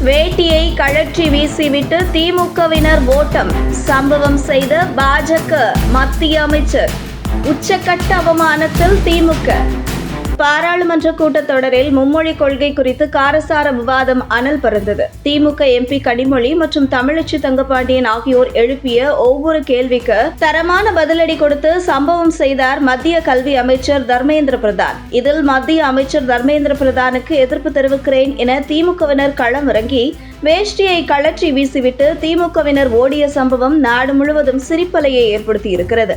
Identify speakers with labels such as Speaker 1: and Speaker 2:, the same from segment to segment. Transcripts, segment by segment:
Speaker 1: வேட்டியை கழற்றி வீசிவிட்டு திமுகவினர் ஓட்டம். சம்பவம் செய்த பாஜக மத்திய அமைச்சர். உச்சக்கட்ட அவமானத்தில் திமுக. பாராளுமன்ற கூட்டத்தொடரில் மும்மொழி கொள்கை குறித்து காரசார விவாதம் அனல் பறந்தது. திமுக எம்பி கனிமொழி மற்றும் தமிழச்சி தங்கபாண்டியன் ஆகியோர் எழுப்பிய ஒவ்வொரு கேள்விக்கு தரமான பதிலடி கொடுத்து சம்பவம் செய்தார் மத்திய கல்வி அமைச்சர் தர்மேந்திர பிரதான். இதில் மத்திய அமைச்சர் தர்மேந்திர பிரதானுக்கு எதிர்ப்பு தெரிவிக்கிறேன் என திமுகவினர் களமிறங்கி வேஷ்டியை கழற்றி வீசிவிட்டு திமுகவினர் ஓடிய சம்பவம் நாடு முழுவதும் சிரிப்பலையை ஏற்படுத்தியிருக்கிறது.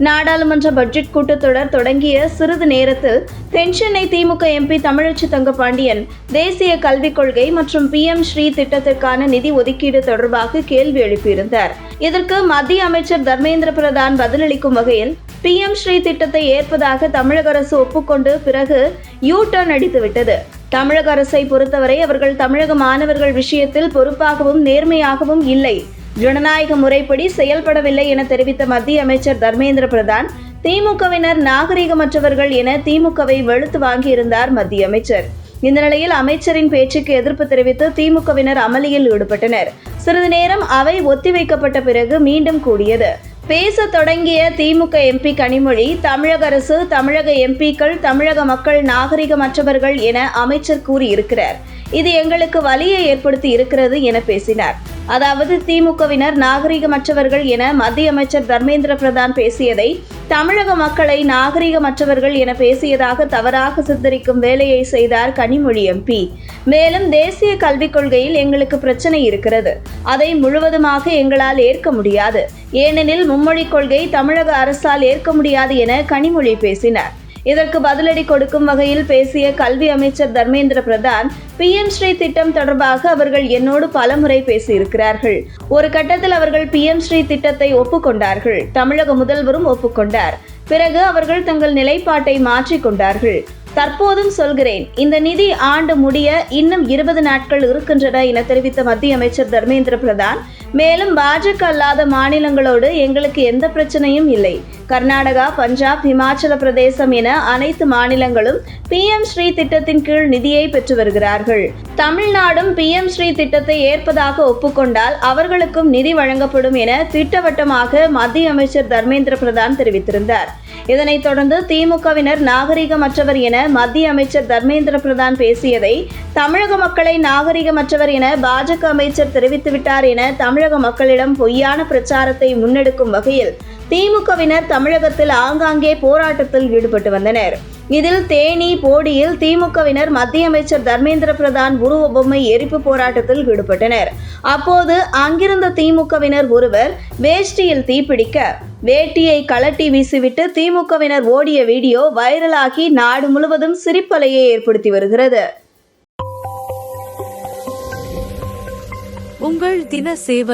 Speaker 1: நாடாளுமன்ற பட்ஜெட் கூட்டத்தொடர் தொடங்கிய சிறிது நேரத்தில் தென்சென்னை திமுக எம்பி தமிழச்சி தங்கபாண்டியன் தேசிய கல்விக் கொள்கை மற்றும் PM ஸ்ரீ திட்டத்திற்கான நிதி ஒதுக்கீடு தொடர்பாக கேள்வி எழுப்பியிருந்தார். இதற்கு மத்திய அமைச்சர் தர்மேந்திர பிரதான் பதிலளிக்கும் வகையில் PM ஸ்ரீ திட்டத்தை ஏற்பதாக தமிழக அரசு ஒப்புக்கொண்டு பிறகு யூ-டர்ன் அடித்துவிட்டது. தமிழக அரசை பொறுத்தவரை அவர்கள் தமிழக மாணவர்கள் விஷயத்தில் பொறுப்பாகவும் நேர்மையாகவும் இல்லை, ஜனநாயக முறைப்படி செயல்படவில்லை என தெரிவித்த மத்திய அமைச்சர் தர்மேந்திர பிரதான் திமுகவினர் நாகரிகமற்றவர்கள் என திமுகவை வெளுத்து வாங்கியிருந்தார் மத்திய அமைச்சர். இந்த நிலையில் அமைச்சரின் பேச்சுக்கு எதிர்ப்பு தெரிவித்து திமுகவினர் அமளியில் ஈடுபட்டனர். சிறிது நேரம் அவை ஒத்திவைக்கப்பட்ட பிறகு மீண்டும் கூடியது. பேச தொடங்கிய திமுக எம்பி கனிமொழி, தமிழக அரசு, தமிழக எம்பிக்கள், தமிழக மக்கள் நாகரிகமற்றவர்கள் என அமைச்சர் கூறியிருக்கிறார். இது எங்களுக்கு வலியை ஏற்படுத்தி இருக்கிறது என பேசினார். அதாவது திமுகவினர் நாகரிகமற்றவர்கள் என மத்திய அமைச்சர் தர்மேந்திர பிரதான் பேசியதை தமிழக மக்களை நாகரிகமற்றவர்கள் என பேசியதாக தவறாக சித்தரிக்கும் வேலையை செய்தார் கனிமொழி எம்பி. மேலும் தேசிய கல்விக் கொள்கையில் எங்களுக்கு பிரச்சனை இருக்கிறது, அதை முழுவதுமாக எங்களால் ஏற்க முடியாது, ஏனெனில் மும்மொழி கொள்கை தமிழக அரசால் ஏற்க முடியாது என கனிமொழி பேசினார். இதற்கு பதிலடி கொடுக்கும் வகையில் பேசிய கல்வி அமைச்சர் தர்மேந்திர பிரதான், PM ஸ்ரீ திட்டம் தொடர்பாக அவர்கள் என்னோடு பலமுறை பேசியிருக்கிறார்கள். ஒரு கட்டத்தில் அவர்கள் PM ஸ்ரீ திட்டத்தை ஒப்புக்கொண்டார்கள். தமிழக முதல்வரும் ஒப்புக்கொண்டார். பிறகு அவர்கள் தங்கள் நிலைப்பாட்டை மாற்றிக்கொண்டார்கள். தற்போதும் சொல்கிறேன், இந்த நிதி ஆண்டு முடிய இன்னும் 20 நாட்கள் இருக்கின்றன என தெரிவித்த மத்திய அமைச்சர் தர்மேந்திர பிரதான், மேலும் பாஜக அல்லாத மாநிலங்களோடு எங்களுக்கு எந்த பிரச்சனையும் இல்லை. கர்நாடகா, பஞ்சாப், இமாச்சல பிரதேசம் என அனைத்து மாநிலங்களும் PM ஸ்ரீ திட்டத்தின் கீழ் நிதியை பெற்று வருகிறார்கள். தமிழ்நாடும் PM ஸ்ரீ திட்டத்தை ஏற்பதாக ஒப்புக்கொண்டால் அவர்களுக்கும் நிதி வழங்கப்படும் என திட்டவட்டமாக மத்திய அமைச்சர் தர்மேந்திர பிரதான் தெரிவித்திருந்தார். இதனைத் தொடர்ந்து திமுகவினர் நாகரிகமற்றவர் என மத்திய அமைச்சர் தர்மேந்திர பிரதான் பேசியதை தமிழக மக்களை நாகரிகமற்றவர் என பாஜக அமைச்சர் தெரிவித்துவிட்டார் என தமிழக மக்களிடம் பொய்யான பிரச்சாரத்தை முன்னெடுக்கும் வகையில் திமுகவினர் தமிழகத்தில் ஆங்காங்கே போராட்டத்தில் ஈடுபட்டு வந்தனர். இதில் தேனி, போடியில் திமுகவினர் மத்திய அமைச்சர் தர்மேந்திர பிரதான் உருவ பொம்மை எரிப்பு போராட்டத்தில் ஈடுபட்டனர். அப்போது அங்கிருந்த திமுகவினர் ஒருவர் வேஷ்டியில் தீப்பிடிக்க வேட்டியை கழட்டி வீசிவிட்டு திமுகவினர் ஓடிய வீடியோ வைரலாகி நாடு முழுவதும் சிரிப்பலையை ஏற்படுத்தி வருகிறது.
Speaker 2: உங்கள் தின சேவல்.